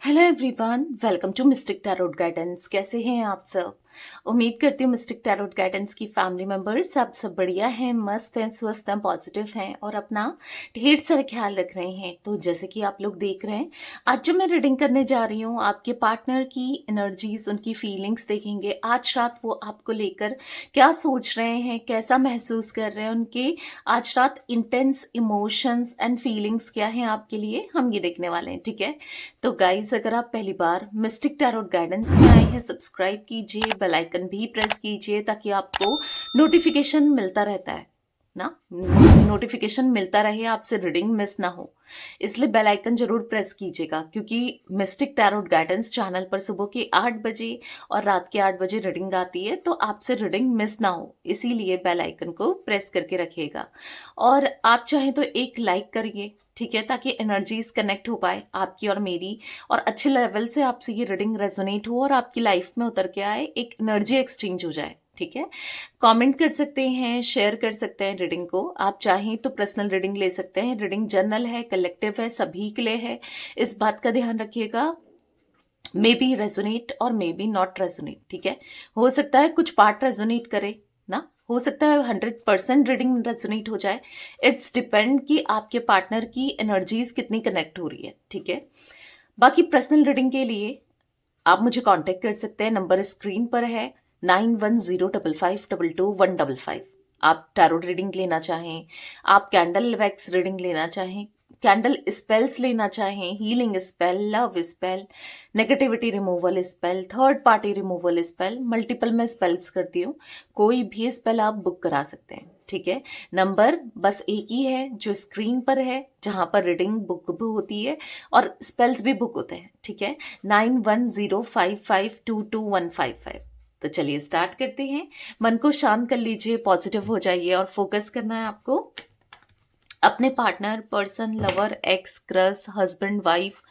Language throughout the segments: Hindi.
Hello everyone, welcome to mystic tarot guidance. कैसे हैं आप सब? उम्मीद करती हूँ मिस्टिक टैरोट गाइडेंस की फैमिली मेंबर्स सब बढ़िया हैं, मस्त हैं, स्वस्थ हैं, पॉजिटिव हैं और अपना ढेर सारा ख्याल रख रहे हैं। तो जैसे कि आप लोग देख रहे हैं, आज जो मैं रीडिंग करने जा रही हूँ, आपके पार्टनर की एनर्जीज, उनकी फीलिंग्स देखेंगे। आज रात वो आपको लेकर क्या सोच रहे हैं, कैसा महसूस कर रहे हैं, उनके आज रात इंटेंस इमोशंस एंड फीलिंग्स क्या हैं आपके लिए, हम ये देखने वाले हैं। ठीक है, तो गाइस, अगर आप पहली बार मिस्टिक टैरोट गाइडेंस में आए हैं, सब्सक्राइब कीजिए, बेल आइकन भी प्रेस कीजिए ताकि आपको नोटिफिकेशन मिलता रहता है ना, नोटिफिकेशन मिलता रहे, आपसे रीडिंग मिस ना हो। इसलिए बेल आइकन जरूर प्रेस कीजिएगा, क्योंकि मिस्टिक टैरोट गाइडेंस चैनल पर सुबह के 8 बजे और रात के 8 बजे रीडिंग आती है, तो आपसे रीडिंग मिस ना हो, इसीलिए बेल आइकन को प्रेस करके रखिएगा। और आप चाहें तो एक लाइक करिए, ठीक है, ताकि एनर्जीज कनेक्ट हो पाए आपकी और मेरी, और अच्छे लेवल से आपसे ये रीडिंग रेजोनेट हो और आपकी लाइफ में उतर के आए, एक एनर्जी एक्सचेंज हो जाए। ठीक है, कमेंट कर सकते हैं, शेयर कर सकते हैं रीडिंग को। आप चाहें तो पर्सनल रीडिंग ले सकते हैं। रीडिंग जनरल है, कलेक्टिव है, सभी के लिए है, इस बात का ध्यान रखिएगा। मे बी रेजोनेट और मे बी नॉट रेजोनेट। ठीक है, हो सकता है कुछ पार्ट रेजोनेट करे ना, हो सकता है 100% रीडिंग रेजोनेट हो जाए। इट्स डिपेंड कि आपके पार्टनर की एनर्जीज कितनी कनेक्ट हो रही है। ठीक है, बाकी पर्सनल रीडिंग के लिए आप मुझे कांटेक्ट कर सकते हैं, नंबर स्क्रीन पर है 9105522155। आप टैरोट रीडिंग लेना चाहें, आप कैंडल वैक्स रीडिंग लेना चाहें, कैंडल स्पेल्स लेना चाहें, healing spell, love spell, negativity removal spell, third party removal spell, multiple मैं स्पेल्स करती हूँ, कोई भी स्पेल आप बुक करा सकते हैं। ठीक है, नंबर बस एक ही है जो स्क्रीन पर है, जहां पर रीडिंग बुक भी होती है और स्पेल्स भी बुक होते हैं। ठीक है, 9105522155। तो चलिए स्टार्ट करते हैं। मन को शांत कर लीजिए, पॉजिटिव हो जाइए और फोकस करना है आपको अपने partner, person, lover, x, crush, husband, wife,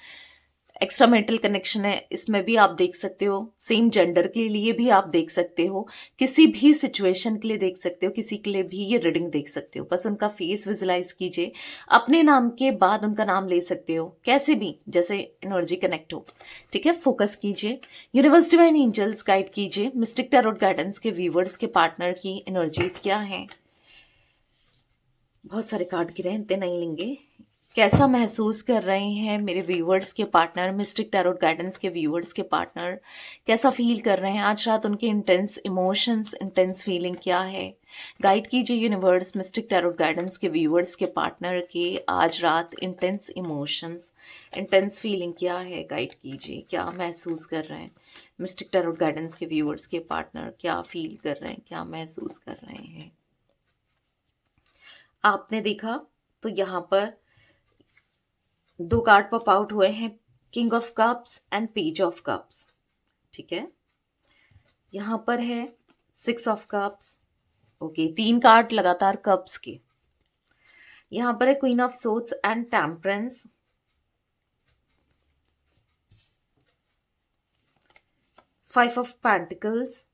extra marital connection है, इसमें भी आप देख सकते हो। सेम जेंडर के लिए भी आप देख सकते हो, किसी भी सिचुएशन के लिए देख सकते हो, किसी के लिए भी ये रीडिंग देख सकते हो। बस उनका फेस विजुलाइज कीजिए, अपने नाम के बाद उनका नाम ले सकते हो, कैसे भी, जैसे एनर्जी कनेक्ट हो। ठीक है, फोकस कीजिए, यूनिवर्स डिवाइन एंजल्स गाइड कीजिए, मिस्टिक टैरोट गाइडेंस के व्यूवर्स के पार्टनर की एनर्जीज क्या हैं। बहुत सारे कार्ड गिरे हैं, इतने नहीं लेंगे। कैसा महसूस कर रहे हैं मेरे व्यूअर्स के पार्टनर, मिस्टिक टैरोट गाइडेंस के व्यूअर्स के पार्टनर, कैसा फील कर रहे हैं आज रात, उनके इंटेंस इमोशंस, इंटेंस फीलिंग क्या है। गाइड कीजिए यूनिवर्स, मिस्टिक टैरोट गाइडेंस के व्यूअर्स के पार्टनर के आज रात इंटेंस इमोशंस, इंटेंस फीलिंग क्या है। गाइड कीजिए, क्या महसूस कर रहे हैं मिस्टिक टैरोट गाइडेंस के व्यूअर्स के पार्टनर, क्या फील कर रहे हैं, क्या महसूस कर रहे हैं। आपने देखा तो यहाँ पर दो कार्ड पॉप आउट हुए हैं, king of cups and page of cups. ठीक है, यहां पर है 6 ऑफ कप्स। ओके, 3 कार्ड लगातार कप्स के। यहां पर है queen of swords and temperance, 5 of pentacles,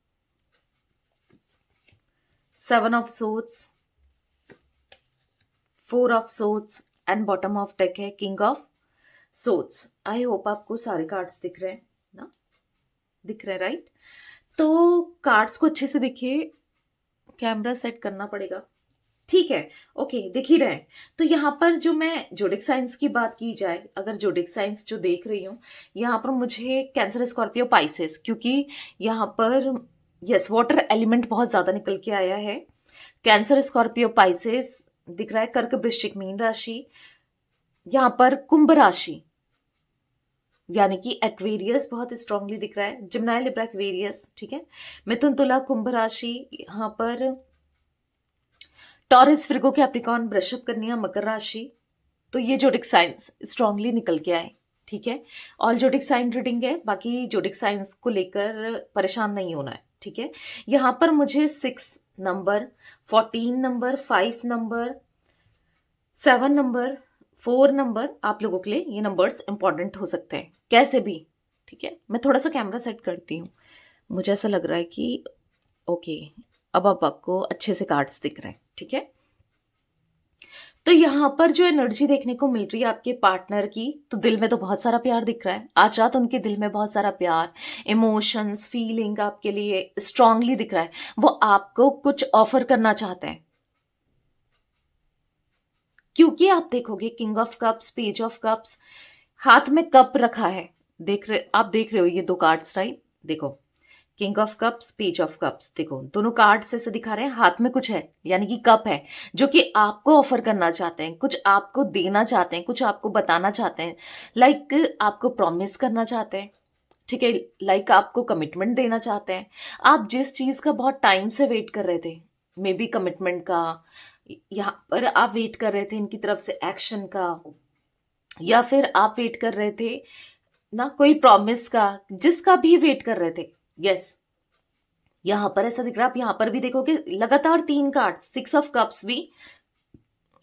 7 of swords, 4 of swords and bottom of deck है king of swords. I hope आपको सारे कार्ड्स दिख रहे हैं ना, दिख रहे हैं राइट? तो कार्ड्स को अच्छे से देखिए, कैमरा सेट करना पड़ेगा। ठीक है, ओके, दिख ही रहे हैं। तो यहाँ पर जो मैं जोडिक साइंस की बात की जाए, अगर जोडिक साइंस जो देख रही हूँ, यहाँ पर मुझे कैंसर, स्कॉर्पियो, पाइसेस, क्योंकि यहाँ पर यस वाटर एलिमेंट बहुत ज्यादा निकल के आया है। कैंसर, स्कॉर्पियो, पाइसेस दिख रहा है, कर्क, वृश्चिक, मीन राशि, यहाँ पर कुंभ राशि यानी कि एक्वेरियस बहुत स्ट्रांगली दिख रहा है, जिम्नाई, लिब्रा, एक्वेरियस। ठीक है, मिथुन, तुला, कुंभ राशि, यहाँ पर टॉरस, फ्रिगो, कैप्रिकॉन, वृषभ, कन्या, मकर राशि। तो ये जोडिक साइंस स्ट्रांगली निकल के आए। ठीक है, ऑल जोडिक साइन रीडिंग है, बाकी जोडिक साइंस को लेकर परेशान नहीं होना है। ठीक है, यहाँ पर मुझे 6 number, 14 number, 5 number, 7 number, 4 number, आप लोगों के लिए ये नंबर्स इंपॉर्टेंट हो सकते हैं कैसे भी। ठीक है, मैं थोड़ा सा कैमरा सेट करती हूँ, मुझे ऐसा लग रहा है कि ओके, अब आपको अच्छे से कार्ड्स दिख रहे हैं। ठीक है, तो यहाँ पर जो एनर्जी देखने को मिल रही है आपके पार्टनर की, तो दिल में तो बहुत सारा प्यार दिख रहा है। आज रात उनके दिल में बहुत सारा प्यार, इमोशंस, फीलिंग आपके लिए स्ट्रांगली दिख रहा है। वो आपको कुछ ऑफर करना चाहते हैं, क्योंकि आप देखोगे king of cups, page of cups, हाथ में कप रखा है। आप देख रहे हो ये दो कार्ड्स, राइट? देखो, king of cups, page of cups, देखो दोनों कार्ड्स ऐसे दिखा रहे हैं, हाथ में कुछ है, यानी कि कप है जो कि आपको ऑफर करना चाहते हैं, कुछ आपको देना चाहते हैं, कुछ आपको बताना चाहते हैं, लाइक आपको प्रॉमिस करना चाहते हैं, ठीक है, लाइक आपको कमिटमेंट देना चाहते हैं। आप जिस चीज का बहुत टाइम से वेट कर रहे थे, मे बी कमिटमेंट का, यहाँ पर आप वेट कर रहे थे इनकी तरफ से एक्शन का, या फिर आप वेट कर रहे थे ना कोई प्रॉमिस का, जिसका भी वेट कर रहे थे। यस, यहां पर ऐसा दिख रहा है। आप यहां पर भी देखोगे लगातार 3 कार्ड, 6 ऑफ कप्स भी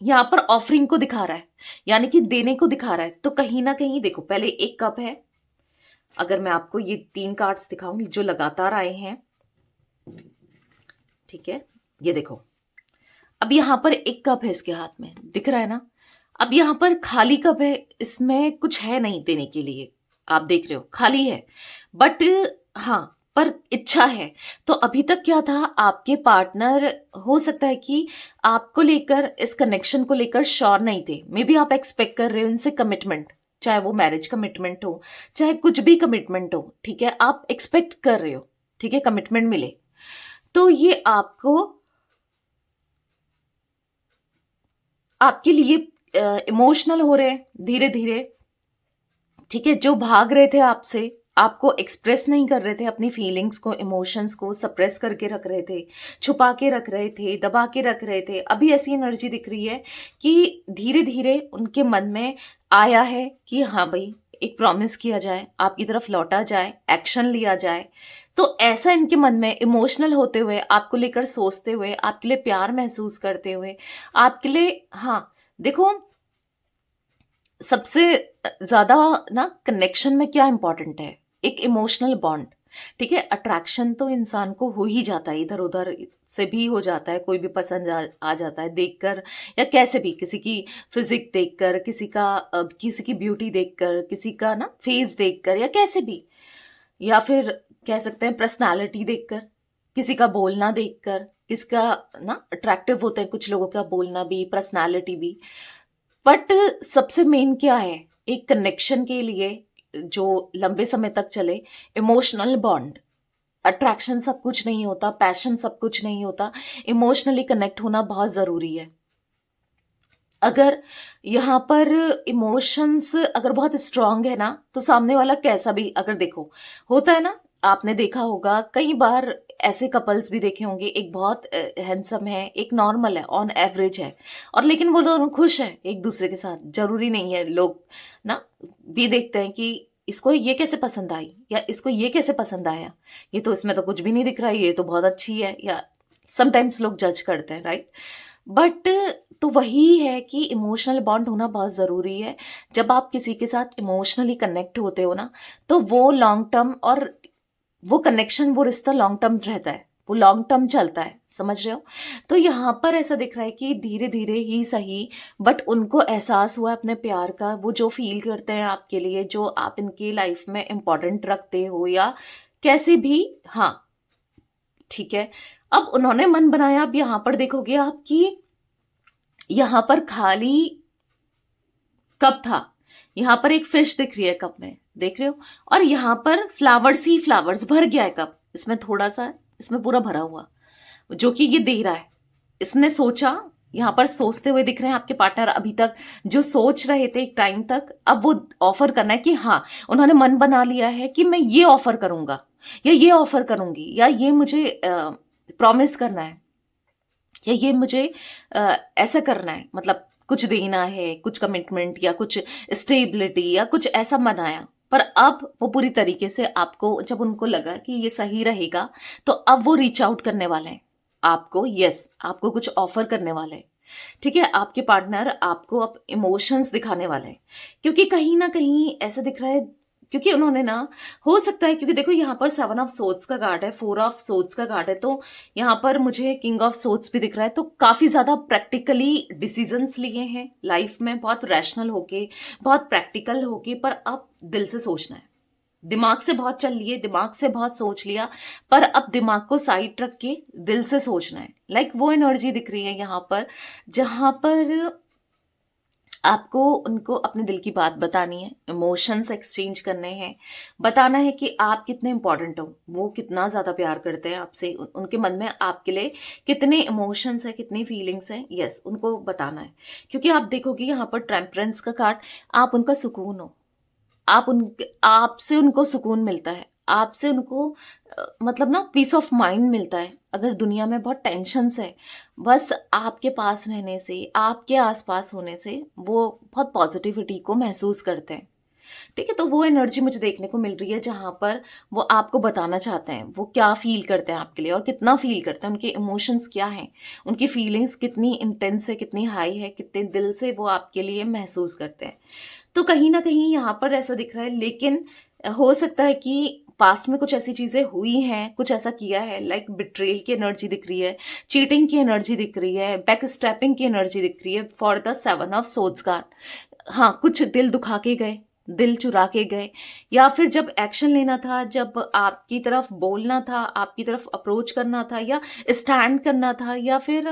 यहां पर ऑफरिंग को दिखा रहा है, यानी कि देने को दिखा रहा है। तो कहीं ना कहीं देखो, पहले एक कप है, अगर मैं आपको ये 3 कार्ड्स दिखाऊं जो लगातार आए हैं, ठीक है, ये देखो, अब यहां पर एक कप है इसके हाथ में, दिख रहा है ना? अब यहां पर खाली कप है, इसमें कुछ है नहीं देने के लिए, आप देख रहे हो खाली है, बट हाँ, पर इच्छा है। तो अभी तक क्या था, आपके पार्टनर हो सकता है कि आपको लेकर, इस कनेक्शन को लेकर श्योर नहीं थे। मे बी आप एक्सपेक्ट कर रहे हो इनसे कमिटमेंट, चाहे वो मैरिज कमिटमेंट हो, चाहे कुछ भी कमिटमेंट हो, ठीक है, आप एक्सपेक्ट कर रहे हो, ठीक है, कमिटमेंट मिले। तो ये आपके लिए इमोशनल हो रहे हैं धीरे धीरे, ठीक है, जो भाग रहे थे आपसे, आपको एक्सप्रेस नहीं कर रहे थे, अपनी फीलिंग्स को, इमोशंस को सप्रेस करके रख रहे थे, छुपा के रख रहे थे, दबा के रख रहे थे। अभी ऐसी एनर्जी दिख रही है कि धीरे धीरे उनके मन में आया है कि हाँ भाई, एक प्रॉमिस किया जाए, आपकी तरफ लौटा जाए, एक्शन लिया जाए। तो ऐसा इनके मन में इमोशनल होते हुए, आपको लेकर सोचते हुए, आपके लिए प्यार महसूस करते हुए, आपके लिए, हाँ देखो, सबसे ज्यादा ना कनेक्शन में क्या इंपॉर्टेंट है, एक इमोशनल बॉन्ड, ठीक है। अट्रैक्शन तो इंसान को हो ही जाता है, इधर उधर से भी हो जाता है, कोई भी पसंद आ जाता है देखकर, या कैसे भी, किसी की फिजिक देखकर, किसी की ब्यूटी देखकर, किसी का ना फेस देखकर, या कैसे भी, या फिर कह सकते हैं पर्सनालिटी देखकर, किसी का बोलना देखकर, किसका ना अट्रैक्टिव होता है कुछ लोगों का बोलना भी, पर्सनालिटी भी। बट सबसे मेन क्या है, एक कनेक्शन के लिए जो लंबे समय तक चले, इमोशनल बॉन्ड। अट्रैक्शन सब कुछ नहीं होता, पैशन सब कुछ नहीं होता, इमोशनली कनेक्ट होना बहुत जरूरी है। अगर यहाँ पर इमोशंस अगर बहुत स्ट्रांग है ना, तो सामने वाला कैसा भी, अगर देखो, होता है ना, आपने देखा होगा कई बार, ऐसे कपल्स भी देखे होंगे, एक बहुत हैंडसम है, एक नॉर्मल है, ऑन एवरेज है, और लेकिन वो दोनों खुश हैं एक दूसरे के साथ। जरूरी नहीं है, लोग ना भी देखते हैं कि इसको ये कैसे पसंद आई, या इसको ये कैसे पसंद आया, ये तो इसमें तो कुछ भी नहीं दिख रहा है, ये तो बहुत अच्छी है, या समटाइम्स लोग जज करते हैं, राइट? बट तो वही है कि इमोशनल बॉन्ड होना बहुत ज़रूरी है। जब आप किसी के साथ इमोशनली कनेक्ट होते हो ना, तो वो लॉन्ग टर्म, और वो कनेक्शन, वो रिश्ता लॉन्ग टर्म रहता है, वो लॉन्ग टर्म चलता है, समझ रहे हो? तो यहाँ पर ऐसा दिख रहा है कि धीरे धीरे ही सही, बट उनको एहसास हुआ अपने प्यार का, वो जो फील करते हैं आपके लिए, जो आप इनकी लाइफ में इम्पोर्टेंट रखते हो, या कैसे भी, हाँ ठीक है। अब उन्होंने मन बनाया। अब यहाँ पर देखोगे आपकी, यहाँ पर खाली कप था, यहाँ पर एक फिश दिख रही है कप में, देख रहे हो? और यहाँ पर फ्लावर्स ही फ्लावर्स, भर गया है कप, इसमें थोड़ा सा, इसमें पूरा भरा हुआ, जो कि ये दे रहा है। इसने सोचा, यहाँ पर सोचते हुए दिख रहे हैं आपके पार्टनर, अभी तक जो सोच रहे थे एक टाइम तक, अब वो ऑफर करना है कि हाँ, उन्होंने मन बना लिया है कि मैं ये ऑफर करूंगा, या ये ऑफर करूंगी, या ये मुझे प्रॉमिस करना है, या ये मुझे ऐसा करना है, मतलब कुछ देना है, कुछ कमिटमेंट, या कुछ स्टेबिलिटी, या कुछ ऐसा बनाया। पर अब वो पूरी तरीके से आपको, जब उनको लगा कि ये सही रहेगा, तो अब वो रीच आउट करने वाले हैं आपको। यस, आपको कुछ ऑफर करने वाले हैं, ठीक है। आपके पार्टनर आपको अब इमोशंस दिखाने वाले हैं, क्योंकि कहीं ना कहीं ऐसा दिख रहा है, क्योंकि उन्होंने ना, हो सकता है, क्योंकि देखो यहाँ पर 7 ऑफ सोर्ड्स का कार्ड है, 4 ऑफ सोर्ड्स का कार्ड है, तो यहाँ पर मुझे किंग ऑफ सोर्ड्स भी दिख रहा है। तो काफी ज्यादा प्रैक्टिकली डिसीजंस लिए हैं लाइफ में, बहुत रैशनल होके, बहुत प्रैक्टिकल होके, पर अब दिल से सोचना है। दिमाग से बहुत चल लिए, दिमाग से बहुत सोच लिया, पर अब दिमाग को साइड रख के दिल से सोचना है। लाइक वो एनर्जी दिख रही है यहाँ पर, जहां पर आपको उनको अपने दिल की बात बतानी है, इमोशंस एक्सचेंज करने हैं, बताना है कि आप कितने इंपॉर्टेंट हो, वो कितना ज़्यादा प्यार करते हैं आपसे, उनके मन में आपके लिए कितने इमोशंस है, कितनी फीलिंग्स हैं, यस उनको बताना है। क्योंकि आप देखोगे यहाँ पर टेम्परेंस का कार्ड, आप उनका सुकून हो, आपसे उनको सुकून मिलता है, आपसे उनको मतलब ना पीस ऑफ माइंड मिलता है। अगर दुनिया में बहुत टेंशन्स है, बस आपके पास रहने से, आपके आसपास होने से वो बहुत पॉजिटिविटी को महसूस करते हैं। ठीक है, तो वो एनर्जी मुझे देखने को मिल रही है, जहां पर वो आपको बताना चाहते हैं वो क्या फील करते हैं आपके लिए और कितना फील करते हैं, उनके इमोशंस क्या हैं, उनकी फीलिंग्स कितनी इंटेंस है, कितनी हाई है, कितने दिल से वो आपके लिए महसूस करते हैं। तो कहीं ना कहीं यहाँ पर ऐसा दिख रहा है, लेकिन हो सकता है कि पास्ट में कुछ ऐसी चीजें हुई हैं, कुछ ऐसा किया है, लाइक बिट्रेल की एनर्जी दिख रही है, चीटिंग की एनर्जी दिख रही है, बैक स्टेपिंग की एनर्जी दिख रही है for the 7 of swords card. हाँ, कुछ दिल दुखा के गए, दिल चुरा के गए, या फिर जब एक्शन लेना था, जब आपकी तरफ बोलना था, आपकी तरफ अप्रोच करना था, या स्टैंड करना था, या फिर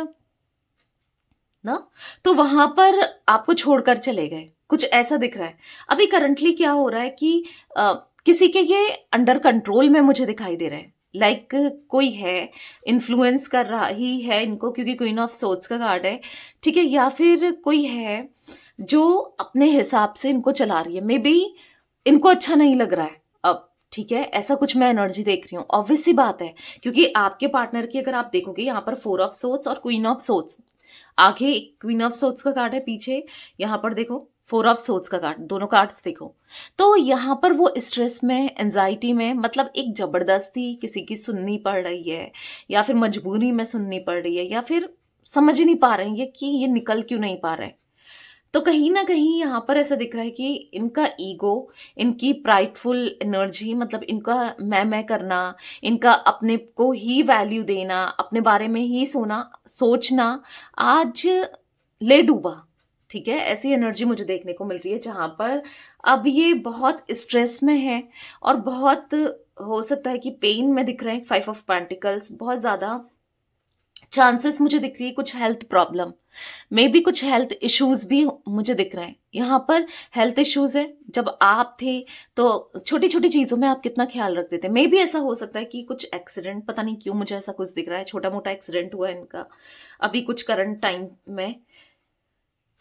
ना, तो वहां पर आपको छोड़कर चले गए, कुछ ऐसा दिख रहा है। अभी करंटली क्या हो रहा है कि किसी के ये अंडर कंट्रोल में मुझे दिखाई दे रहा है, लाइक कोई है इन्फ्लुएंस कर रहा ही है इनको, क्योंकि क्वीन ऑफ सोर्ड्स का कार्ड है, ठीक है, या फिर कोई है जो अपने हिसाब से इनको चला रही है, मे बी इनको अच्छा नहीं लग रहा है अब, ठीक है, ऐसा कुछ मैं एनर्जी देख रही हूँ। ऑब्वियस सी बात है, क्योंकि आपके पार्टनर की अगर आप देखोगे यहाँ पर 4 ऑफ सोर्ड्स और क्वीन ऑफ सोर्ड्स, आगे क्वीन ऑफ सोर्ड्स का कार्ड है, पीछे यहाँ पर देखो 4 ऑफ सोर्ड्स का कार्ड, दोनों कार्ड्स देखो। तो यहाँ पर वो स्ट्रेस में, एंजाइटी में, मतलब एक जबरदस्ती किसी की सुननी पड़ रही है, या फिर मजबूरी में सुननी पड़ रही है, या फिर समझ ही नहीं पा रहे हैं कि ये निकल क्यों नहीं पा रहे हैं। तो कहीं ना कहीं यहाँ पर ऐसा दिख रहा है कि इनका ईगो, इनकी प्राइडफुल एनर्जी, मतलब इनका मैं करना, इनका अपने को ही वैल्यू देना, अपने बारे में ही सोचना आज ले डूबा। ठीक है, ऐसी एनर्जी मुझे देखने को मिल रही है, जहां पर अब ये बहुत स्ट्रेस में है, और बहुत हो सकता है कि पेन में दिख रहे हैं। 5 ऑफ पेंटिकल्स, बहुत ज्यादा चांसेस मुझे दिख रही है कुछ हेल्थ प्रॉब्लम, मे बी कुछ हेल्थ इश्यूज भी मुझे दिख रहे हैं यहाँ पर। हेल्थ इश्यूज है, जब आप थे तो छोटी छोटी चीजों में आप कितना ख्याल रखते थे। मे बी ऐसा हो सकता है कि कुछ एक्सीडेंट, पता नहीं क्यों मुझे ऐसा कुछ दिख रहा है, छोटा मोटा एक्सीडेंट हुआ है इनका अभी कुछ करंट टाइम में,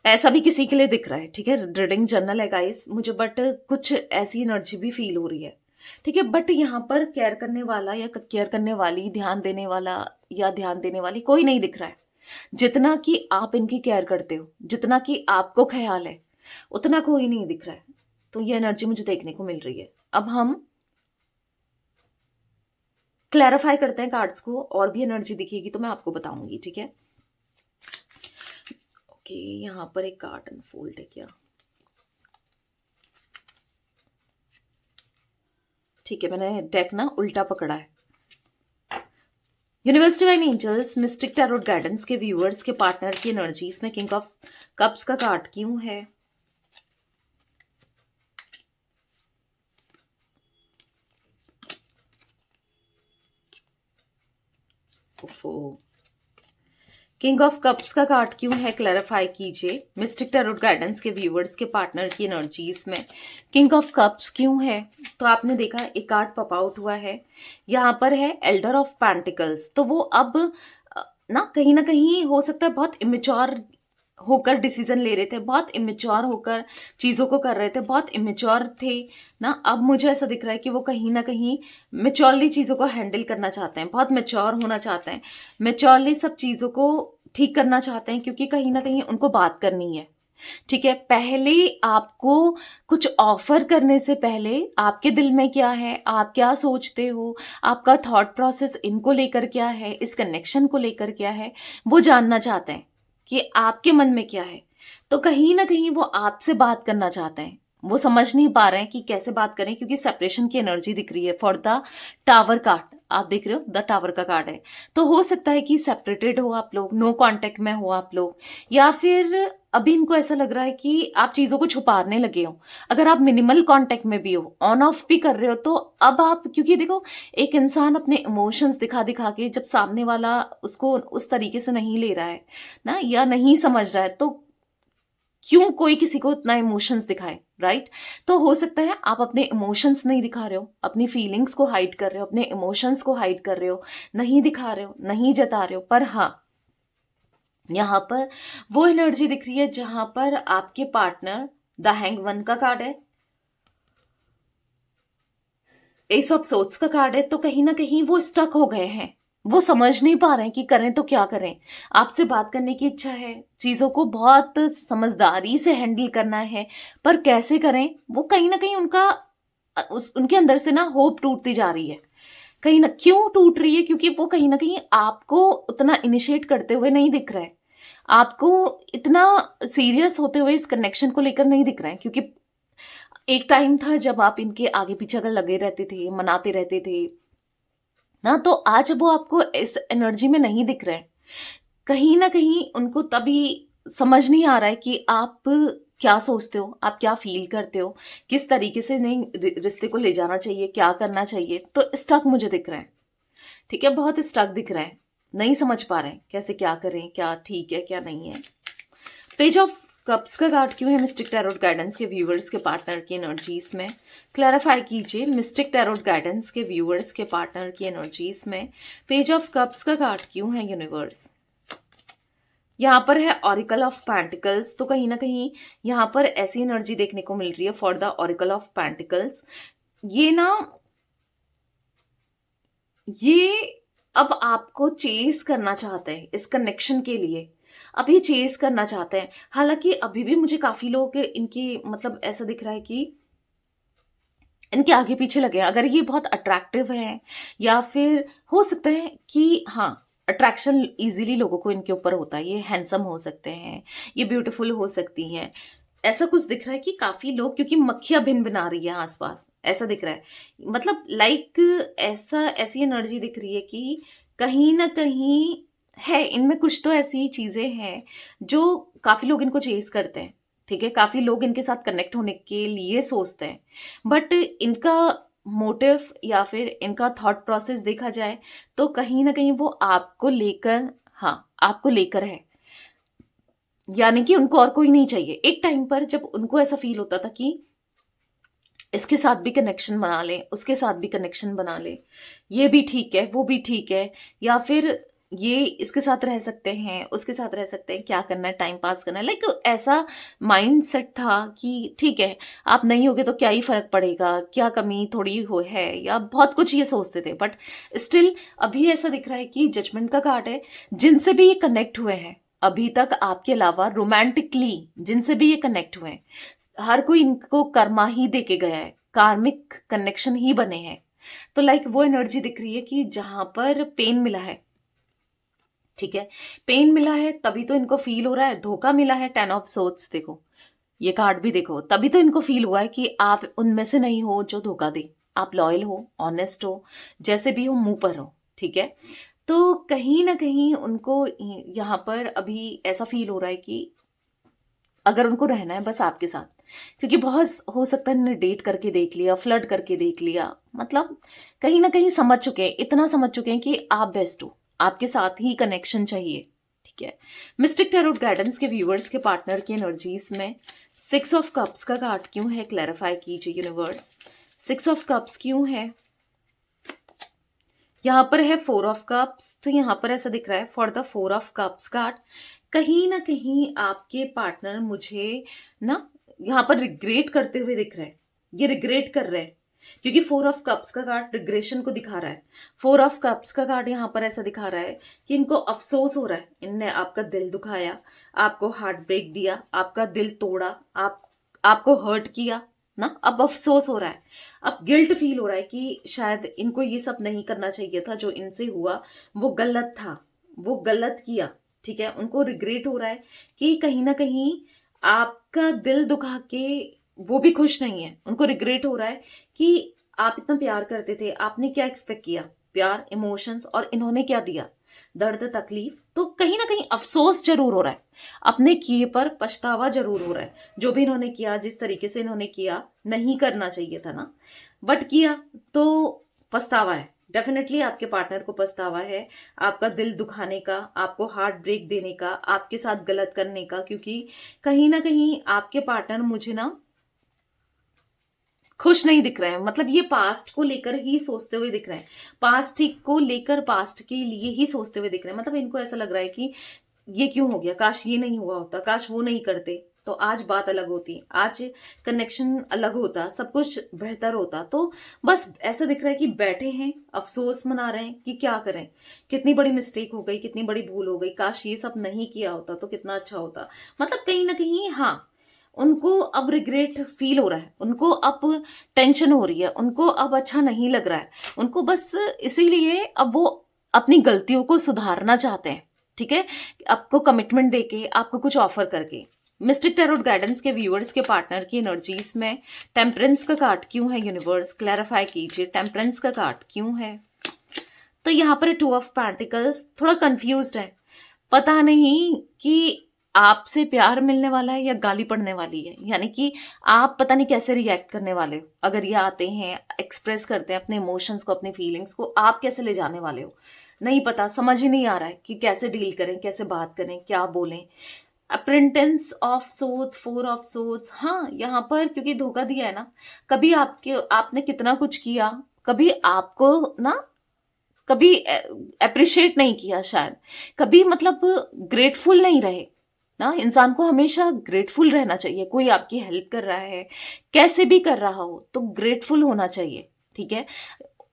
ऐसा भी किसी के लिए दिख रहा है। ठीक है, रीडिंग जर्नल है गाइस मुझे, बट कुछ ऐसी एनर्जी भी फील हो रही है। ठीक है, बट यहाँ पर केयर करने वाला या केयर करने वाली, ध्यान देने वाला या ध्यान देने वाली कोई नहीं दिख रहा है। जितना कि आप इनकी केयर करते हो, जितना कि आपको ख्याल है, उतना कोई नहीं दिख रहा है। तो ये एनर्जी मुझे देखने को मिल रही है। अब हम क्लैरिफाई करते हैं कार्ड्स को, और भी एनर्जी दिखेगी तो मैं आपको बताऊंगी। ठीक है, ओके, यहाँ पर एक कार्ड अनफोल्ड है क्या? ठीक है, मैंने डेक ना उल्टा पकड़ा है। Universe divine angels, mystic tarot guidance के व्यूअर्स के पार्टनर की एनर्जीज में किंग ऑफ कप्स का कार्ड क्यों है? किंग ऑफ कप्स का कार्ड क्यों है, क्लैरिफाई कीजिए। मिस्टिक टैरोट गाइडेंस के व्यूअर्स के पार्टनर की एनर्जीज में किंग ऑफ कप्स क्यों है? तो आपने देखा एक कार्ड पॉप आउट हुआ है, यहाँ पर है एल्डर ऑफ पेंटिकल्स। तो वो अब ना कहीं हो सकता है बहुत इमेच्योर होकर डिसीजन ले रहे थे, बहुत इमेच्योर होकर चीज़ों को कर रहे थे, बहुत इमेच्योर थे ना। अब मुझे ऐसा दिख रहा है कि वो कहीं ना कहीं मेच्योरली चीज़ों को हैंडल करना चाहते हैं, बहुत मेच्योर होना चाहते हैं, मेच्योरली सब चीज़ों को ठीक करना चाहते हैं, क्योंकि कहीं ना कहीं उनको बात करनी है। ठीक है, पहले आपको कुछ ऑफर करने से पहले आपके दिल में क्या है, आप क्या सोचते हो, आपका थॉट प्रोसेस इनको लेकर क्या है, इस कनेक्शन को लेकर क्या है, वो जानना चाहते हैं कि आपके मन में क्या है। तो कहीं ना कहीं वो आपसे बात करना चाहते हैं, वो समझ नहीं पा रहे हैं कि कैसे बात करें, क्योंकि सेपरेशन की एनर्जी दिख रही है फॉर द टावर कार्ड। आप देख रहे हो द टावर का कार्ड है, तो हो सकता है कि सेपरेटेड हो आप लोग, नो कांटेक्ट में हो आप लोग, या फिर अभी इनको ऐसा लग रहा है कि आप चीजों को छुपाने लगे हो। अगर आप मिनिमल कांटेक्ट में भी हो, ऑन ऑफ भी कर रहे हो, तो अब आप, क्योंकि देखो एक इंसान अपने इमोशंस दिखा दिखा के जब सामने वाला उसको उस तरीके से नहीं ले रहा है ना, या नहीं समझ रहा है, तो क्यों कोई किसी को इतना इमोशंस दिखाए, राइट? तो हो सकता है आप अपने इमोशंस नहीं दिखा रहे हो, अपनी फीलिंग्स को हाइड कर रहे हो, अपने इमोशंस को हाइड कर रहे हो, नहीं दिखा रहे हो, नहीं जता रहे हो। पर हाँ, यहाँ पर वो एनर्जी दिख रही है जहां पर आपके पार्टनर, द हैंग वन का कार्ड है, एस ऑफ सोर्ड्स का कार्ड है, तो कहीं ना कहीं वो स्टक हो गए हैं। वो समझ नहीं पा रहे हैं कि करें तो क्या करें। आपसे बात करने की इच्छा है, चीजों को बहुत समझदारी से हैंडल करना है, पर कैसे करें, वो कहीं ना कहीं उनके अंदर से ना होप टूटती जा रही है। कहीं ना क्यों टूट रही है, क्योंकि वो कहीं ना कहीं आपको उतना इनिशिएट करते हुए नहीं दिख रहा है, आपको इतना सीरियस होते हुए इस कनेक्शन को लेकर नहीं दिख रहा है। क्योंकि एक टाइम था जब आप इनके आगे पीछे अगर लगे रहते थे, मनाते रहते थे ना, तो आज वो आपको इस एनर्जी में नहीं दिख रहे हैं। कहीं ना कहीं उनको तभी समझ नहीं आ रहा है कि आप क्या सोचते हो, आप क्या फील करते हो, किस तरीके से नहीं रिश्ते को ले जाना चाहिए, क्या करना चाहिए। तो स्टक मुझे दिख रहा है, ठीक है, बहुत स्टक दिख रहा है, नहीं समझ पा रहे हैं कैसे क्या करें, क्या ठीक है क्या नहीं है। पेज ऑफ कप्स का कार्ड क्यों है मिस्टिक टैरोट गाइडेंस के व्यूअर्स के पार्टनर की एनर्जीज में? क्लैरिफाई कीजिए मिस्टिक टैरोट गाइडेंस के व्यूअर्स के पार्टनर की एनर्जीज में पेज ऑफ कप्स का कार्ड क्यों है यूनिवर्स? यहाँ पर है ऑरिकल ऑफ पेंटिकल्स, तो कहीं ना कहीं यहाँ पर ऐसी एनर्जी देखने को मिल रही है for the oracle of pentacles. ये ना, ये अब आपको चेस करना चाहते हैं इस कनेक्शन के लिए, अब ये चेस करना चाहते हैं। हालांकि अभी भी मुझे काफी लोग इनकी, मतलब ऐसा दिख रहा है कि इनके आगे पीछे लगे हैं। अगर ये बहुत अट्रैक्टिव है, या फिर हो सकता है कि हाँ, अट्रैक्शन इजीली लोगों को इनके ऊपर होता है, ये हैंडसम हो सकते हैं, ये ब्यूटीफुल हो सकती हैं, ऐसा कुछ दिख रहा है कि काफी लोग, क्योंकि मक्खियां भिन भिना रही है आसपास, ऐसा दिख रहा है। मतलब लाइक ऐसा, ऐसी एनर्जी दिख रही है कि कहीं ना कहीं है इनमें कुछ तो ऐसी चीजें हैं जो काफी लोग इनको चेज करते हैं, ठीक है, काफी लोग इनके साथ कनेक्ट होने के लिए सोचते हैं, बट इनका मोटिव या फिर इनका थॉट प्रोसेस देखा जाए तो कहीं ना कहीं वो आपको लेकर, हाँ, आपको लेकर है, यानी कि उनको और कोई नहीं चाहिए। एक टाइम पर जब उनको ऐसा फील होता था कि इसके साथ भी कनेक्शन बना ले, उसके साथ भी कनेक्शन बना ले, ये भी ठीक है वो भी ठीक है, या फिर ये इसके साथ रह सकते हैं उसके साथ रह सकते हैं, क्या करना है, टाइम पास करना है, लाइक ऐसा माइंड सेट था कि ठीक है, आप नहीं होगे तो क्या ही फर्क पड़ेगा, क्या कमी थोड़ी हो है, या बहुत कुछ ये सोचते थे। बट स्टिल अभी ऐसा दिख रहा है कि जजमेंट का कार्ड है, जिनसे भी ये कनेक्ट हुए हैं अभी तक आपके अलावा, रोमांटिकली जिनसे भी ये कनेक्ट हुए हैं, हर कोई इनको कर्मा ही दे के गया है, कार्मिक कनेक्शन ही बने हैं। तो लाइक वो एनर्जी दिख रही है कि जहां पर पेन मिला है, ठीक है, पेन मिला है तभी तो इनको फील हो रहा है, धोखा मिला है, 10 ऑफ सोर्ड्स देखो, ये कार्ड भी देखो, तभी तो इनको फील हुआ है कि आप उनमें से नहीं हो जो धोखा दे, आप लॉयल हो, ऑनेस्ट हो, जैसे भी हो, मुंह पर हो, ठीक है। तो कहीं ना कहीं उनको यहाँ पर अभी ऐसा फील हो रहा है कि अगर उनको रहना है बस आपके साथ, क्योंकि बहुत हो सकता है उन्होंने डेट करके देख लिया, फ्लर्ट करके देख लिया, मतलब कहीं ना कहीं समझ चुके हैं, इतना समझ चुके हैं कि आप बेस्ट हो, आपके साथ ही कनेक्शन चाहिए, ठीक है। मिस्टिक टैरोट गाइडेंस के व्यूअर्स के पार्टनर की एनर्जीज में 6 ऑफ कप्स का कार्ड क्यों है? क्लैरिफाई कीजिए यूनिवर्स, 6 ऑफ कप्स क्यों है? यहाँ पर है 4 ऑफ कप्स, तो यहाँ पर ऐसा दिख रहा है for the 4 of cups card, कहीं ना कहीं आपके पार्टनर मुझे ना यहाँ पर रिग्रेट करते हुए दिख रहे हैं, ये रिग्रेट कर रहे हैं, क्योंकि 4 ऑफ कप्स का कार्ड रिग्रेशन को दिखा रहा है। 4 ऑफ कप्स का कार्ड यहाँ पर ऐसा दिखा रहा है कि इनको अफसोस हो रहा है, इनने आपका दिल दुखाया, आपको हार्ट ब्रेक दिया, आपका दिल तोड़ा, आपको हर्ट किया ना, अब अफसोस हो रहा है, अब गिल्ट फील हो रहा है कि शायद इनको ये सब नहीं करना चाहिए था, जो इनसे हुआ वो गलत था, वो गलत किया, ठीक है। उनको रिग्रेट हो रहा है कि कहीं ना कहीं आपका दिल दुखा के वो भी खुश नहीं है, उनको रिग्रेट हो रहा है कि आप इतना प्यार करते थे, आपने क्या एक्सपेक्ट किया, प्यार, इमोशंस, और इन्होंने क्या दिया, दर्द, तकलीफ। तो कहीं ना कहीं अफसोस जरूर हो रहा है, अपने किए पर पछतावा जरूर हो रहा है। जो भी इन्होंने किया, जिस तरीके से इन्होंने किया, नहीं करना चाहिए था ना, बट किया, तो पछतावा है। डेफिनेटली आपके पार्टनर को पछतावा है, आपका दिल दुखाने का, आपको हार्ट ब्रेक देने का, आपके साथ गलत करने का, क्योंकि कहीं ना कहीं आपके पार्टनर मुझे ना खुश नहीं दिख रहे हैं। मतलब ये पास्ट को लेकर ही सोचते हुए दिख रहे हैं, पास्ट को लेकर, पास्ट के लिए ही सोचते हुए दिख रहे हैं। मतलब इनको ऐसा लग रहा है कि ये क्यों हो गया, काश ये नहीं हुआ होता, काश वो नहीं करते, तो आज बात अलग होती, आज कनेक्शन अलग होता, सब कुछ बेहतर होता। तो बस ऐसा दिख रहा है कि बैठे हैं, अफसोस मना रहे हैं कि क्या करें, कितनी बड़ी मिस्टेक हो गई, कितनी बड़ी भूल हो गई, काश ये सब नहीं किया होता तो कितना अच्छा होता। मतलब कहीं ना कहीं हाँ, उनको अब रिग्रेट फील हो रहा है, उनको अब टेंशन हो रही है, उनको अब अच्छा नहीं लग रहा है, उनको बस इसीलिए अब वो अपनी गलतियों को सुधारना चाहते हैं। ठीक है, आपको कमिटमेंट देके, आपको कुछ ऑफर करके। मिस्टिक टैरोट गाइडेंस के व्यूअर्स के पार्टनर की एनर्जीज में टेम्परेंस का कार्ड क्यों है यूनिवर्स, क्लैरिफाई कीजिए, टेम्परेंस का कार्ड क्यों है। तो यहाँ पर 2 ऑफ पेंटिकल्स, थोड़ा कंफ्यूज्ड है, पता नहीं कि आपसे प्यार मिलने वाला है या गाली पड़ने वाली है। यानी कि आप पता नहीं कैसे रिएक्ट करने वाले हो, अगर ये आते हैं, एक्सप्रेस करते हैं अपने इमोशंस को, अपनी फीलिंग्स को, आप कैसे ले जाने वाले हो, नहीं पता, समझ ही नहीं आ रहा है कि कैसे डील करें, कैसे बात करें, क्या बोलें। अप्रेंटेंस ऑफ सोर्ड्स, 4 ऑफ सोर्ड्स, हाँ यहाँ पर क्योंकि धोखा दिया है ना, कभी आपने कितना कुछ किया, कभी आपको ना, कभी अप्रिशिएट नहीं किया शायद, कभी मतलब ग्रेटफुल नहीं रहे ना। इंसान को हमेशा ग्रेटफुल रहना चाहिए, कोई आपकी हेल्प कर रहा है, कैसे भी कर रहा हो, तो ग्रेटफुल होना चाहिए। ठीक है,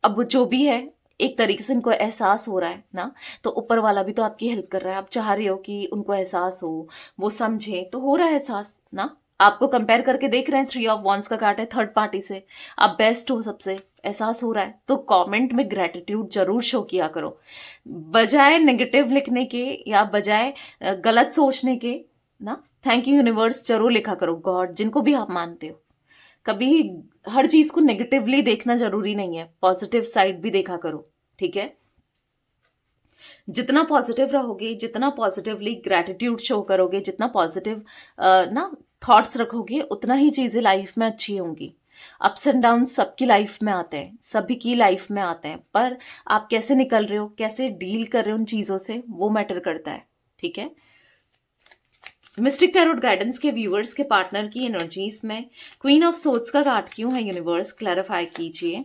अब जो भी है, एक तरीके से इनको एहसास हो रहा है ना, तो ऊपर वाला भी तो आपकी हेल्प कर रहा है, आप चाह रहे हो कि उनको एहसास हो, वो समझे, तो हो रहा है एहसास ना। आपको कंपेयर करके देख रहे हैं, 3 ऑफ वॉन्ड्स का कार्ड है, थर्ड पार्टी से आप बेस्ट हो, सबसे एहसास हो रहा है, तो कमेंट में ग्रेटिट्यूड जरूर शो किया करो, बजाय नेगेटिव लिखने के या बजाय गलत सोचने के ना। थैंक यू यूनिवर्स जरूर लिखा करो, गॉड, जिनको भी आप मानते हो। कभी हर चीज को नेगेटिवली देखना जरूरी नहीं है, पॉजिटिव साइड भी देखा करो। ठीक है, जितना पॉजिटिव रहोगे, जितना पॉजिटिवली ग्रेटिट्यूड शो करोगे, जितना पॉजिटिव ना थॉट्स रखोगे, उतना ही चीजें लाइफ में अच्छी होंगी। अप्स एंड डाउन सबकी लाइफ में आते हैं, सभी की लाइफ में आते हैं, पर आप कैसे निकल रहे हो, कैसे डील कर रहे हो उन चीजों से, वो मैटर करता है। ठीक है, मिस्टिक टैरोट गाइडेंस के व्यूअर्स के पार्टनर की एनर्जीज में क्वीन ऑफ सोर्ड्स का कार्ड क्यों है यूनिवर्स, क्लैरिफाई कीजिए।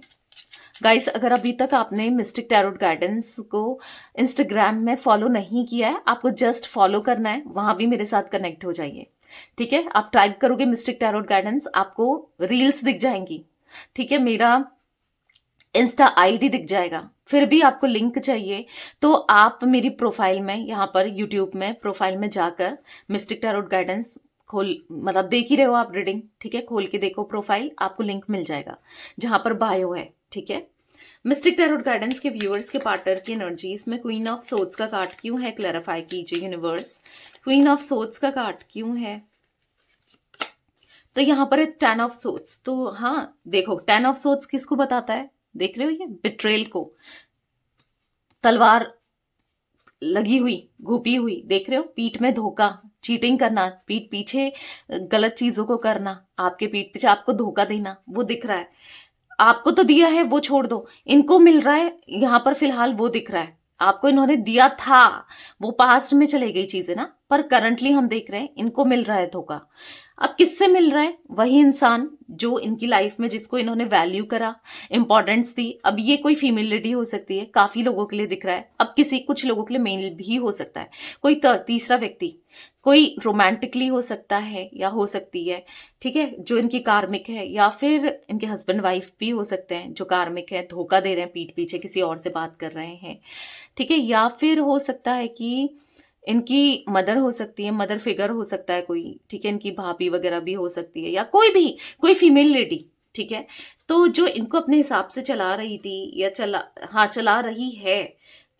गाइस, अगर अभी तक आपने मिस्टिक टैरोट गाइडेंस को इंस्टाग्राम में फॉलो नहीं किया है, आपको जस्ट फॉलो करना है, वहां भी मेरे साथ कनेक्ट हो जाइए। ठीक है, आप टाइप करोगे मिस्टिक टैरोट गाइडेंस, आपको रील्स दिख जाएंगी। ठीक है, मेरा इंस्टा आईडी दिख जाएगा। फिर भी आपको लिंक चाहिए तो आप मेरी प्रोफाइल में, यहाँ पर यूट्यूब में प्रोफाइल में जाकर मिस्टिक टैरोट गाइडेंस खोल, मतलब देख ही रहे हो आप रीडिंग, ठीक है, खोल के देखो प्रोफाइल, आपको लिंक मिल जाएगा जहां पर बायो है। ठीक है, मिस्टिक टैरोट गाइडेंस के व्यूअर्स के पार्टनर की एनर्जीज में क्वीन ऑफ सोर्ड्स का कार्ड क्यों है, क्लैरिफाई कीजिए यूनिवर्स। क्वीन ऑफ सोर्ड्स का कार्ड क्यों है, तो यहाँ पर है 10 ऑफ सोर्ड्स। तो हाँ देखो, 10 ऑफ सोर्ड्स किसको बताता है, देख रहे हो, ये बिट्रेल को, तलवार लगी हुई, घुपी हुई, देख रहे हो, पीठ में धोखा, चीटिंग करना, पीठ पीछे गलत चीजों को करना, आपके पीठ पीछे आपको धोखा देना, वो दिख रहा है। आपको तो दिया है वो छोड़ दो, इनको मिल रहा है यहाँ पर फिलहाल, वो दिख रहा है। आपको इन्होंने दिया था, वो पास्ट में चले गई चीजें ना, पर करंटली हम देख रहे हैं इनको मिल रहा है धोखा। अब किससे मिल रहा है, वही इंसान जो इनकी लाइफ में, जिसको इन्होंने वैल्यू करा, इंपॉर्टेंस दी। अब ये कोई फीमेल लेडी हो सकती है, काफी लोगों के लिए दिख रहा है, अब किसी कुछ लोगों के लिए मेल भी हो सकता है, कोई तीसरा व्यक्ति, कोई रोमांटिकली हो सकता है या हो सकती है। ठीक है, जो इनकी कार्मिक है, या फिर इनके हस्बैंड वाइफ भी हो सकते हैं जो कार्मिक है, धोखा दे रहे हैं, पीठ पीछे किसी और से बात कर रहे हैं। ठीक है, या फिर हो सकता है कि इनकी मदर हो सकती है, मदर फिगर हो सकता है कोई। ठीक है, इनकी भाभी वगैरह भी हो सकती है, या कोई भी, कोई फीमेल लेडी। ठीक है, तो जो इनको अपने हिसाब से चला रही थी, या चला रही है,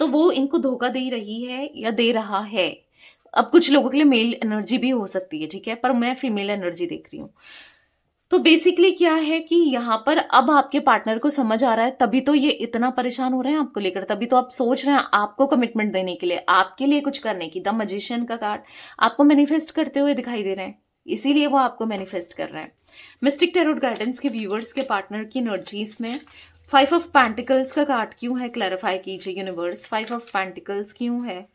तो वो इनको धोखा दे रही है या दे रहा है। अब कुछ लोगों के लिए मेल एनर्जी भी हो सकती है, ठीक है, पर मैं फीमेल एनर्जी देख रही हूँ। तो बेसिकली क्या है कि यहाँ पर अब आपके पार्टनर को समझ आ रहा है, तभी तो ये इतना परेशान हो रहे हैं आपको लेकर, तभी तो आप सोच रहे हैं आपको कमिटमेंट देने के लिए, आपके लिए कुछ करने की। द मैजिशियन का कार्ड आपको मैनिफेस्ट करते हुए दिखाई दे रहे हैं, इसीलिए वो आपको मैनिफेस्ट कर रहे हैं। मिस्टिक टैरोट गाइडेंस के व्यूअर्स के पार्टनर की एनर्जीज में 5 ऑफ पेंटिकल्स का कार्ड क्यों है, क्लैरिफाई कीजिए यूनिवर्स। 5 ऑफ पेंटिकल्स क्यों है,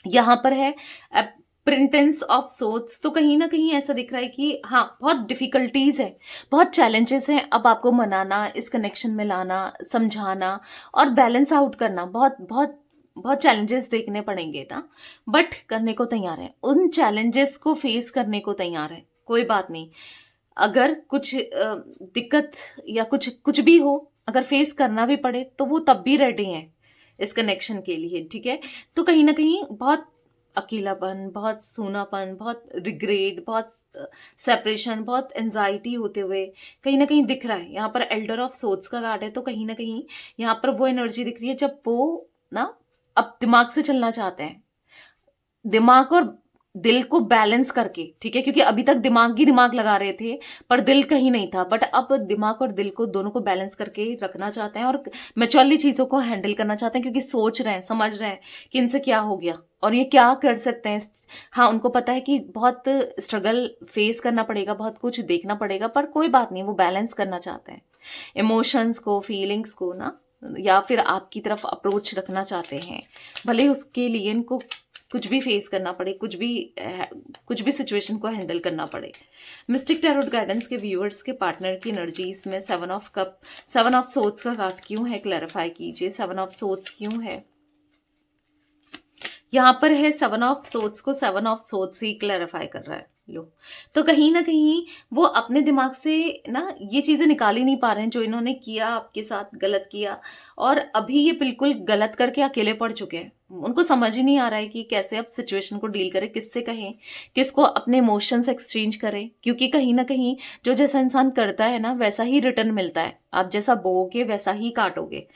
यहाँ पर है प्रिंटेंस ऑफ सोट्स। तो कहीं ना कहीं ऐसा दिख रहा है कि हाँ, बहुत डिफिकल्टीज है, बहुत चैलेंजेस हैं अब आपको मनाना, इस कनेक्शन में लाना, समझाना और बैलेंस आउट करना। बहुत बहुत बहुत चैलेंजेस देखने पड़ेंगे ना, बट करने को तैयार है, उन चैलेंजेस को फेस करने को तैयार है। कोई बात नहीं, अगर कुछ दिक्कत या कुछ कुछ भी हो, अगर फेस करना भी पड़े तो वो तब भी रेडी हैं इस कनेक्शन के लिए, ठीक है। तो कहीं ना कहीं बहुत अकेलापन, बहुत सूनापन, बहुत रिग्रेट, बहुत सेपरेशन, बहुत एंजाइटी होते हुए कहीं ना कहीं दिख रहा है। यहाँ पर एल्डर ऑफ सोर्ड्स का कार्ड है, तो कहीं ना कहीं यहाँ पर वो एनर्जी दिख रही है जब वो ना अब दिमाग से चलना चाहते हैं, दिमाग और दिल को बैलेंस करके, ठीक है। क्योंकि अभी तक दिमाग ही दिमाग लगा रहे थे पर दिल कहीं नहीं था, बट अब दिमाग और दिल को दोनों को बैलेंस करके रखना चाहते हैं और मैच्योरली चीजों को हैंडल करना चाहते हैं, क्योंकि सोच रहे हैं, समझ रहे हैं कि इनसे क्या हो गया और ये क्या कर सकते हैं। हाँ, उनको पता है कि बहुत स्ट्रगल फेस करना पड़ेगा, बहुत कुछ देखना पड़ेगा, पर कोई बात नहीं, वो बैलेंस करना चाहते हैं इमोशंस को, फीलिंग्स को ना, या फिर आपकी तरफ अप्रोच रखना चाहते हैं, भले उसके लिए इनको कुछ भी फेस करना पड़े, कुछ भी सिचुएशन को हैंडल करना पड़े। मिस्टिक टैरोट गाइडेंस के व्यूअर्स के पार्टनर की एनर्जीज में 7 ऑफ कप, 7 ऑफ सोर्ड्स का कार्ड क्यों है, क्लैरिफाई कीजिए। 7 ऑफ सोर्ड्स क्यों है, यहाँ पर है 7 ऑफ सोर्ड्स को 7 ऑफ सोर्ड्स ही क्लैरिफाई कर रहा है। लो, तो कहीं ना कहीं वो अपने दिमाग से ना ये चीजें निकाल ही नहीं पा रहे हैं जो इन्होंने किया, आपके साथ गलत किया, और अभी ये बिल्कुल गलत करके अकेले पड़ चुके हैं। उनको समझ ही नहीं आ रहा है कि कैसे अब सिचुएशन को डील करें, किससे कहें, किसको अपने इमोशंस एक्सचेंज करें, क्योंकि कहीं ना कहीं जो जैसा इंसान करता है ना वैसा ही रिटर्न मिलता है। आप जैसा बोओगे वैसा ही काटोगे,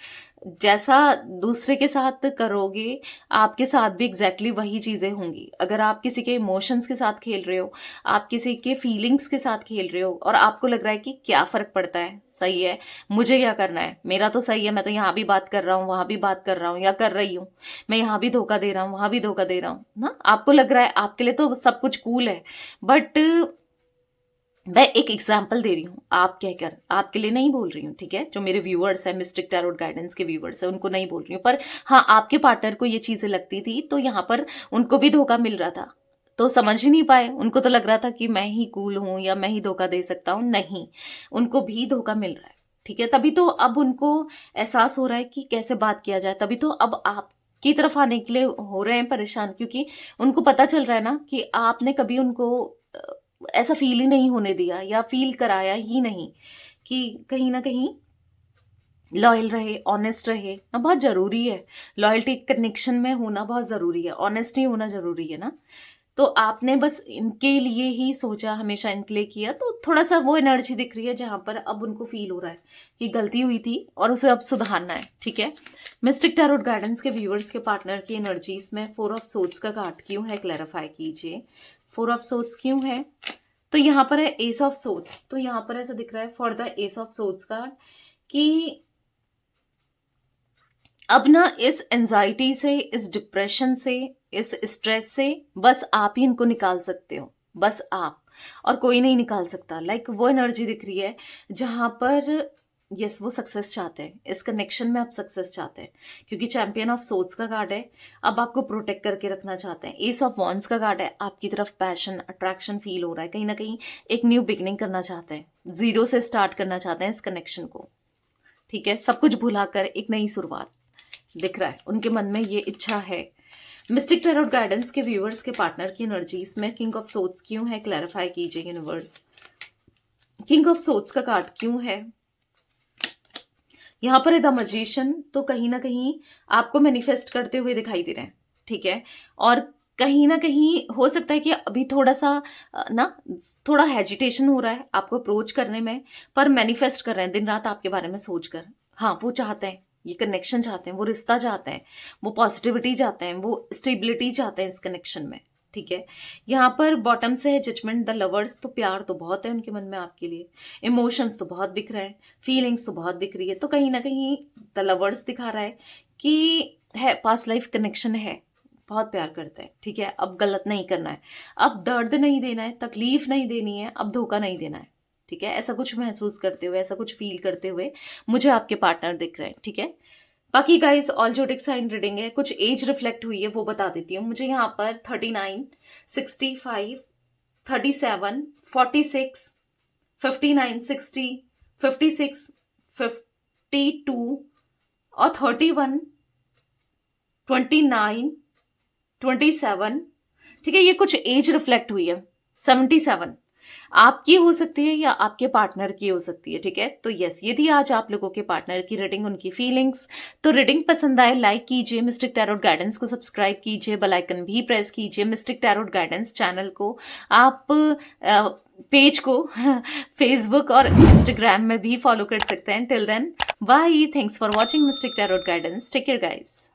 जैसा दूसरे के साथ करोगे आपके साथ भी एग्जैक्टली वही चीजें होंगी। अगर आप किसी के इमोशंस के साथ खेल रहे हो, आप किसी के फीलिंग्स के साथ खेल रहे हो और आपको लग रहा है कि क्या फर्क पड़ता है, सही है, मुझे क्या करना है, मेरा तो सही है, मैं तो यहाँ भी बात कर रहा हूँ, वहां भी बात कर रहा हूँ या कर रही हूँ, मैं यहाँ भी धोखा दे रहा हूँ, वहां भी धोखा दे रहा हूँ ना, आपको लग रहा है आपके लिए तो सब कुछ कूल है, बट मैं एक एग्जाम्पल दे रही हूँ, आप कहकर, आपके लिए नहीं बोल रही हूँ, ठीक है। जो मेरे व्यूअर्स हैं, मिस्टिक टैरोट गाइडेंस के व्यूअर्स हैं, उनको नहीं बोल रही हूँ, पर हाँ, आपके पार्टनर को ये चीजें लगती थी तो यहाँ पर उनको भी धोखा मिल रहा था, तो समझ ही नहीं पाए। उनको तो लग रहा था कि मैं ही कूल हूँ या मैं ही धोखा दे सकता हूँ, नहीं, उनको भी धोखा मिल रहा है, ठीक है। तभी तो अब उनको एहसास हो रहा है कि कैसे बात किया जाए, तभी तो अब आप की तरफ आने के लिए हो रहे हैं परेशान, क्योंकि उनको पता चल रहा है ना कि आपने कभी उनको ऐसा फील ही नहीं होने दिया या फील कराया ही नहीं कि कहीं ना कहीं लॉयल रहे, ऑनेस्ट रहे ना, बहुत जरूरी है। लॉयल्टी कनेक्शन में होना बहुत जरूरी है, ऑनेस्टी होना जरूरी है ना। तो आपने बस इनके लिए ही सोचा, हमेशा इनके लिए किया, तो थोड़ा सा वो एनर्जी दिख रही है जहां पर अब उनको फील हो रहा है कि गलती हुई थी और उसे अब सुधारना है, ठीक है। मिस्टिक टैरोट गाइडेंस के व्यूअर्स के पार्टनर की एनर्जीज में 4 ऑफ सोर्ड्स का कार्ड क्यों है, क्लैरिफाई कीजिए। 4 ऑफ सोर्ड्स क्यों है, तो यहाँ पर है एस ऑफ सोर्ड्स। तो यहाँ पर ऐसा दिख रहा है for the S of swords card कि अब ना इस एंजाइटी से, इस डिप्रेशन से, इस स्ट्रेस से बस आप ही इनको निकाल सकते हो, बस आप, और कोई नहीं निकाल सकता। लाइक वो एनर्जी दिख रही है जहां पर यस, वो सक्सेस चाहते हैं, इस कनेक्शन में आप सक्सेस चाहते हैं, क्योंकि चैंपियन ऑफ सोर्ड्स का कार्ड है, अब आपको प्रोटेक्ट करके रखना चाहते हैं। एस ऑफ वॉन्ड्स का कार्ड है, आपकी तरफ पैशन, अट्रैक्शन फील हो रहा है, कहीं ना कहीं एक न्यू बिगनिंग करना चाहते हैं, जीरो से स्टार्ट करना चाहते हैं इस कनेक्शन को, ठीक है। सब कुछ भुलाकर एक नई शुरुआत दिख रहा है, उनके मन में ये इच्छा है। मिस्टिक टैरोट गाइडेंस के व्यूअर्स के पार्टनर की एनर्जीज में किंग ऑफ सोर्ड्स क्यों है, क्लैरिफाई कीजिए यूनिवर्स। किंग ऑफ सोर्ड्स का कार्ड क्यों है, यहाँ पर है द मैजिशियन। तो कहीं ना कहीं आपको मैनिफेस्ट करते हुए दिखाई दे रहे हैं, ठीक है। और कहीं ना कहीं हो सकता है कि अभी थोड़ा सा ना, थोड़ा हेजिटेशन हो रहा है आपको अप्रोच करने में, पर मैनिफेस्ट कर रहे हैं दिन रात आपके बारे में सोचकर। हाँ, वो चाहते हैं, ये कनेक्शन चाहते हैं, वो रिश्ता चाहते हैं, वो पॉजिटिविटी चाहते हैं, वो स्टेबिलिटी चाहते हैं इस कनेक्शन में, ठीक है। यहाँ पर बॉटम से है जजमेंट, द लवर्स, तो प्यार तो बहुत है उनके मन में आपके लिए, इमोशंस तो बहुत दिख रहे हैं, फीलिंग्स तो बहुत दिख रही है। तो कहीं ना कहीं द लवर्स दिखा रहा है कि है पास्ट लाइफ कनेक्शन है, बहुत प्यार करते हैं, ठीक है। अब गलत नहीं करना है, अब दर्द नहीं देना है, तकलीफ नहीं देनी है, अब धोखा नहीं देना है, ठीक है। ऐसा कुछ महसूस करते हुए, ऐसा कुछ फील करते हुए मुझे आपके पार्टनर दिख रहे हैं, ठीक है। बाकी guys all zodiac sign reading है, कुछ एज रिफ्लेक्ट हुई है वो बता देती हूँ। मुझे यहाँ पर 39, 65, 37, 46, 59, 60, 56, 52 और 31, 29, 27, ठीक है। ये कुछ एज रिफ्लेक्ट हुई है। 77 आपकी हो सकती है या आपके पार्टनर की हो सकती है, ठीक है। तो यस, यदि आज आप लोगों के पार्टनर की रीडिंग, उनकी फीलिंग्स, तो रीडिंग पसंद आए लाइक कीजिए, मिस्टिक टैरोट गाइडेंस को सब्सक्राइब कीजिए, बेल आइकन भी प्रेस कीजिए। मिस्टिक टैरोट गाइडेंस चैनल को आप पेज को फेसबुक और इंस्टाग्राम में भी फॉलो कर सकते हैं। Till then bye, thanks for watching mystic tarot guidance, take care guys.